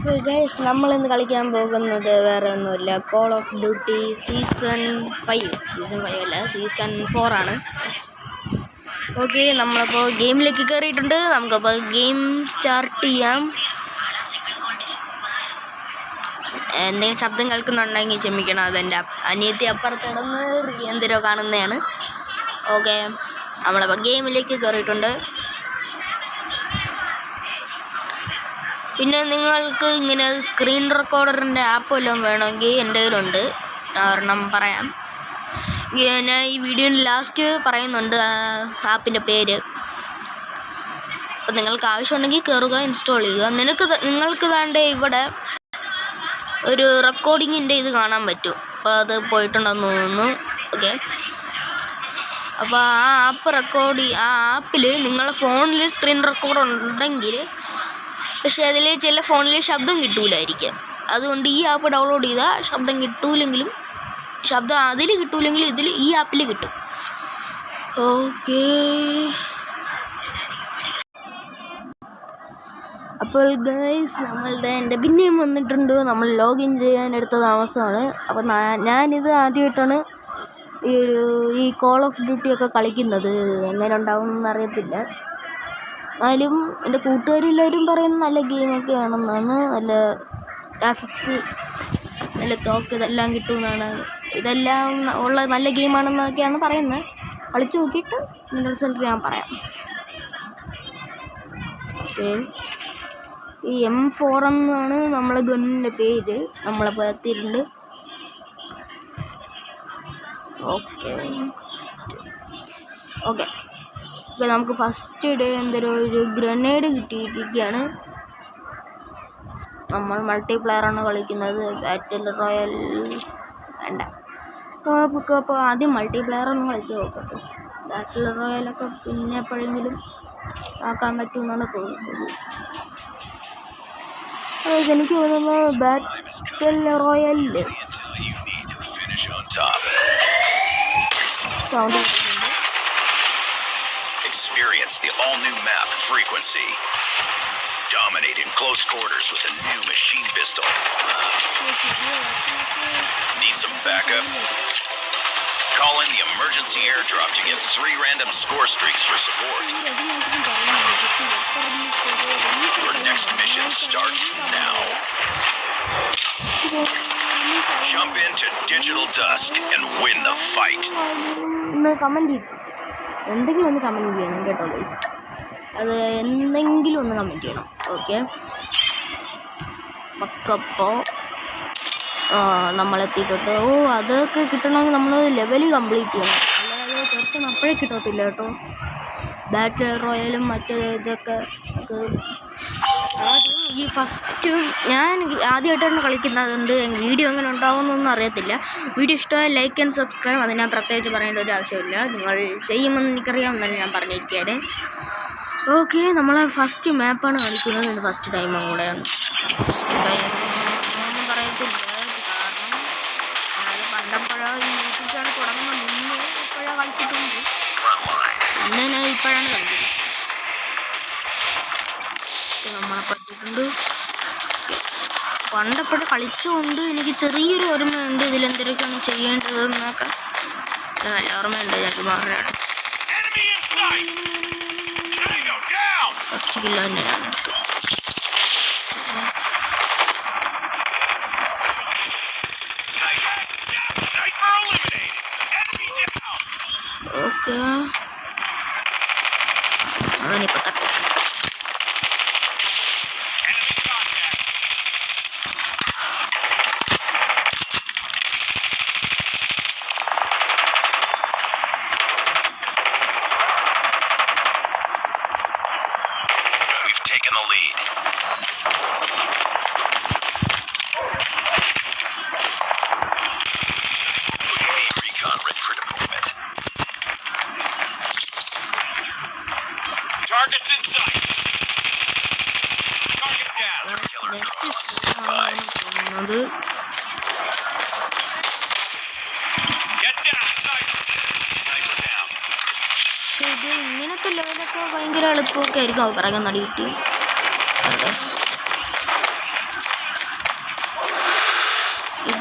Guys, നമ്മളിന്ന് കളിക്കാൻ പോകുന്നത് വേറെ ഒന്നുമില്ല, കോൾ ഓഫ് ഡ്യൂട്ടി സീസൺ 5 അല്ല, സീസൺ 4 ആണ്. ഓക്കെ, നമ്മളിപ്പോൾ ഗെയിമിലേക്ക് കയറിയിട്ടുണ്ട്. നമുക്കപ്പോൾ ഗെയിം സ്റ്റാർട്ട് ചെയ്യാം. എന്തെങ്കിലും ശബ്ദം കേൾക്കുന്നുണ്ടെങ്കിൽ ക്ഷമിക്കണം, അതെൻ്റെ അനിയത്തി അപ്പുറത്തിടന്ന് എന്തരോ കാണുന്നതാണ്. ഓക്കെ, നമ്മളപ്പോൾ ഗെയിമിലേക്ക് കയറിയിട്ടുണ്ട്. പിന്നെ നിങ്ങൾക്ക് ഇങ്ങനെ സ്ക്രീൻ റെക്കോർഡറിൻ്റെ ആപ്പ് വല്ലതും വേണമെങ്കിൽ എൻ്റെ കയ്യിലുണ്ട്, ഒരെണ്ണം പറയാം. ഞാൻ ഈ വീഡിയോയിൽ ലാസ്റ്റ് പറയുന്നുണ്ട് ആപ്പിൻ്റെ പേര്. അപ്പം നിങ്ങൾക്ക് ആവശ്യമുണ്ടെങ്കിൽ കയറുക, ഇൻസ്റ്റാൾ ചെയ്യുക. നിങ്ങൾക്ക് വേണ്ട ഇവിടെ ഒരു റെക്കോർഡിങ്ങിൻ്റെ ഇത് കാണാൻ പറ്റും. അപ്പോൾ അത് പോയിട്ടുണ്ടെന്ന് തോന്നുന്നു. ഓക്കെ, അപ്പോൾ ആ ആപ്പിൽ നിങ്ങളുടെ ഫോണിൽ സ്ക്രീൻ റെക്കോർഡ് ഉണ്ടെങ്കിൽ, പക്ഷേ അതിൽ ചില ഫോണിൽ ശബ്ദം കിട്ടൂലായിരിക്കും. അതുകൊണ്ട് ഈ ആപ്പ് ഡൗൺലോഡ് ചെയ്താൽ ശബ്ദം അതിൽ കിട്ടൂലെങ്കിൽ ഈ ആപ്പിൽ കിട്ടും. ഓക്കെ, അപ്പോൾ ഗൈസ്, എൻ്റെ പിന്നെയും വന്നിട്ടുണ്ട്. നമ്മൾ ലോഗിൻ ചെയ്യാൻ എടുത്ത താമസമാണ്. അപ്പോൾ ഞാനിത് ആദ്യമായിട്ടാണ് ഈ കോൾ ഓഫ് ഡ്യൂട്ടിയൊക്കെ കളിക്കുന്നത്. എങ്ങനെ ഉണ്ടാവുമെന്ന് അറിയത്തില്ല. എന്നാലും എൻ്റെ കൂട്ടുകാരെല്ലാവരും പറയുന്നത് നല്ല ഗെയിമൊക്കെ ആണെന്നാണ്. നല്ല ഗ്രാഫിക്സ്, നല്ല തോക്ക് ഇതെല്ലാം കിട്ടുമെന്നാണ്. ഇതെല്ലാം ഉള്ള നല്ല ഗെയിമാണെന്നൊക്കെയാണ് പറയുന്നത്. കളിച്ച് നോക്കിയിട്ട് ഇതിൻ്റെ റിസൾട്ട് ഞാൻ പറയാം. ഓക്കെ, ഈ M4 എന്നാണ് നമ്മളെ ഗണ്ണിൻ്റെ പേര്. നമ്മളപ്പോൾ എത്തിയിട്ടുണ്ട്. ഓക്കെ, നമുക്ക് ഫസ്റ്റ് ഡേ ഒരു ഗ്രനേഡ് കിട്ടിയിരിക്കുകയാണ്. നമ്മൾ മൾട്ടിപ്ലെയറാണ് കളിക്കുന്നത്, ബാറ്റിൽ റോയൽ വേണ്ട. അപ്പോൾ ആദ്യം മൾട്ടിപ്ലെയർ ഒന്ന് കളിച്ച് നോക്കട്ടെ. ബാറ്റിൽ റോയലൊക്കെ പിന്നെ എപ്പോഴെങ്കിലും ആക്കാൻ പറ്റുമെന്നാണ് തോന്നുന്നത്. എനിക്ക് തോന്നുന്നത് ബാറ്റിൽ റോയലിൽ sound. Experience the all-new map Frequency. Dominate in close quarters with a new machine pistol. Need some backup? Call in the emergency airdrop to get 3 random score streaks for support. Your next mission starts now. Jump into Digital Dusk and win the fight. എന്തെങ്കിലും ഒന്ന് comment ചെയ്യണം കേട്ടോ guys. അത് എന്തെങ്കിലും ഒന്ന് comment ചെയ്യണം. Okay, നമുക്കപ്പോൾ നമ്മളെത്തിയിട്ടുണ്ട്. അതൊക്കെ കിട്ടണമെങ്കിൽ നമ്മൾ ലെവൽ കംപ്ലീറ്റ് ചെയ്യണം, അല്ലാതെ ചെറുപ്പം അപ്പോഴേ കിട്ടത്തില്ല കേട്ടോ. ബാറ്റിൽ റോയലും ഇതൊക്കെ ആദ്യം ഈ ഫസ്റ്റും ഞാൻ ആദ്യമായിട്ടാണ് കളിക്കുന്നതുകൊണ്ട് വീഡിയോ എങ്ങനെ ഉണ്ടാവുമെന്നൊന്നും അറിയത്തില്ല. വീഡിയോ ഇഷ്ടമായ ലൈക്ക് ആൻഡ് സബ്സ്ക്രൈബ്. അത് ഞാൻ പ്രത്യേകിച്ച് പറയേണ്ട ഒരു ആവശ്യമില്ല, നിങ്ങൾ ചെയ്യുമെന്ന് എനിക്കറിയാമെന്നല്ല ഞാൻ പറഞ്ഞിരിക്കുകയാണ്. ഓക്കെ, നമ്മൾ ഫസ്റ്റ് മാപ്പാണ് കളിക്കുന്നത്. ഇത് ഫസ്റ്റ് ടൈമും കൂടെയാണ്. ഒന്നും പറയത്തില്ല, കാരണം പണ്ടപ്പോഴോ ഈ യൂട്യൂബ് ചാനൽ തുടങ്ങുന്ന മുന്നേ ഇപ്പോഴാണ് കളിച്ചിട്ടുണ്ട്. പിന്നെ ഞാൻ ഇപ്പോഴാണ് കളിക്കുന്നത്. നമ്മളെ പറ്റിയിട്ടുണ്ട്. പണ്ടപ്പോഴും കളിച്ചുകൊണ്ട് എനിക്ക് ചെറിയൊരു ഓർമ്മയുണ്ട് ഇതിലെന്തൊക്കെയാണ് ചെയ്യേണ്ടതെന്നൊക്കെ. നല്ല ഓർമ്മയുണ്ട്. ഞാൻ മാറുകയാണ്. ഫസ്റ്റ് കില്ല തന്നെ ഞാൻ എടുത്തു. ഓക്കെ, അവനിപ്പോൾ തട്ടും. Taken the lead. Recon ready for deployment. Targets in sight. Target down. Killer drone on standby. Get down. Sniper down. ഇങ്ങനത്തെ ലെവലൊക്കെ ഭയങ്കര എളുപ്പമൊക്കെ ആയിരിക്കും. പിറകെ നടി കിട്ടി.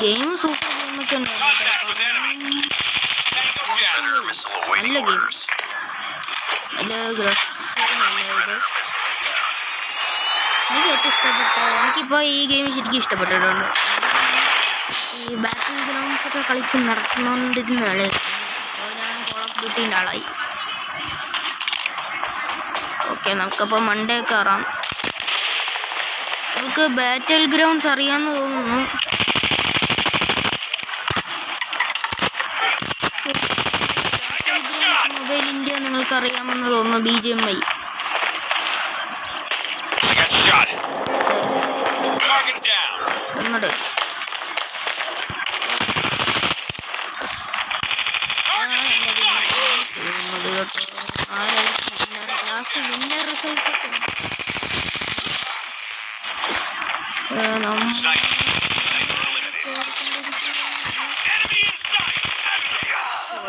ഗെയിം സൂപ്പർ ഗെയിമൊക്കെ Contact with enemy. Tango down. Predator missile awaiting നല്ല game. orders. നല്ല graphics Predator missile down. എനിക്ക് ഏറ്റവും ഇഷ്ടപ്പെട്ട എനിക്കിപ്പോൾ ഈ ഗെയിം ശരിക്കും ഇഷ്ടപ്പെട്ടിട്ടുണ്ട്. ഈ ബാറ്റിൽ ഗ്രൗണ്ട്സ് ഒക്കെ കളിച്ച് നടന്നുകൊണ്ടിരുന്ന ആളായിരുന്നു. അപ്പോൾ ഞാൻ കോൾ ഓഫ് ഡ്യൂട്ടീൻ്റെ ആളായി. ഓക്കെ, നമുക്കപ്പോൾ മൺഡേ കയറാം. നമുക്ക് ബാറ്റിൽ ഗ്രൗണ്ട്സ് അറിയാമെന്ന് തോന്നുന്നു. മൊബൈൽ ഇന്ത്യ നിങ്ങൾക്ക് അറിയാമെന്ന് തോന്നുന്നു. BGMI I got shot. Target down. എന്നിട്ട് last winner result Sniper. Sniper eliminated. Enemy in sight.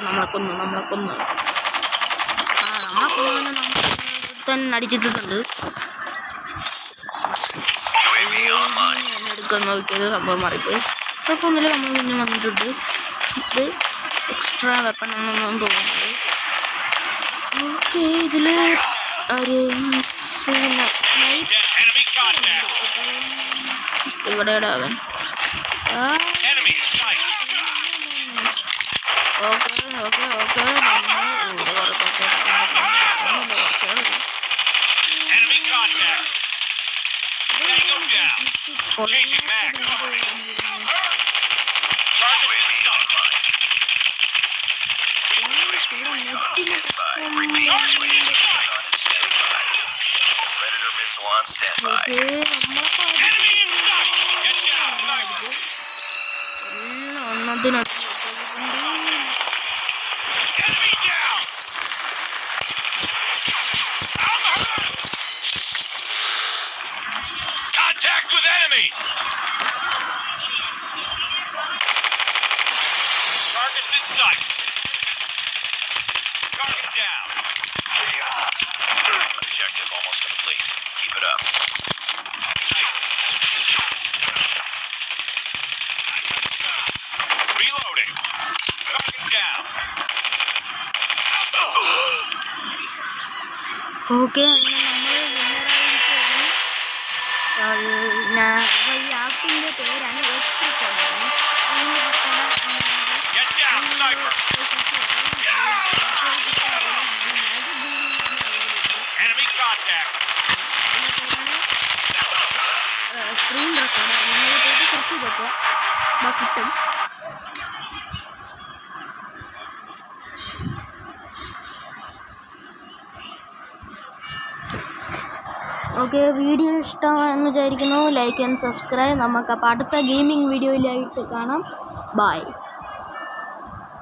നമ്മളെ കൊന്നു നമ്മളെ കൊന്നവനെ തന്നെ അടിച്ചിട്ടിട്ടുണ്ട്. UAV online. എടുക്കാൻ നോക്കിയത് സംഭവം മാറിപ്പോയി. കുഴപ്പമൊന്നുമില്ല, നമ്മൾ പിന്നെ വന്നിട്ടുണ്ട്. ഇത് എക്സ്ട്രാ വെപ്പൺ ആണെന്നാണ് തോന്നുന്നത്. ഓക്കെ, ഇതിൽ Enemy contact. ഇവിടെ അവൻ Enemy in sight. Okay okay okay Enemy contact. Tango down. Changing back. Target UAV online. Standby. Repeat. Standby. Predator missile on standby. Enemy in sight. Get down, sniper. ഒന്നതിനകത്ത് Enemy down. Contact with enemy. Targets in sight. Target down. Objective almost complete. Keep it up. Reloading. Target down. Okay, നമ്മൾ ഈ ആപ്പിൻ്റെ പേരാണ് Get down, sniper. Enemy contact. Screen record. നിങ്ങൾ പോയിട്ട് search ചെയ്തപ്പോൾ കിട്ടും. Okay, video ഇഷ്ടമാണെന്ന് വിചാരിക്കുന്നു. Like and subscribe. നമുക്ക് അപ്പോൾ അടുത്ത ഗെയിമിംഗ് വീഡിയോയിലായിട്ട് കാണാം. ബൈ.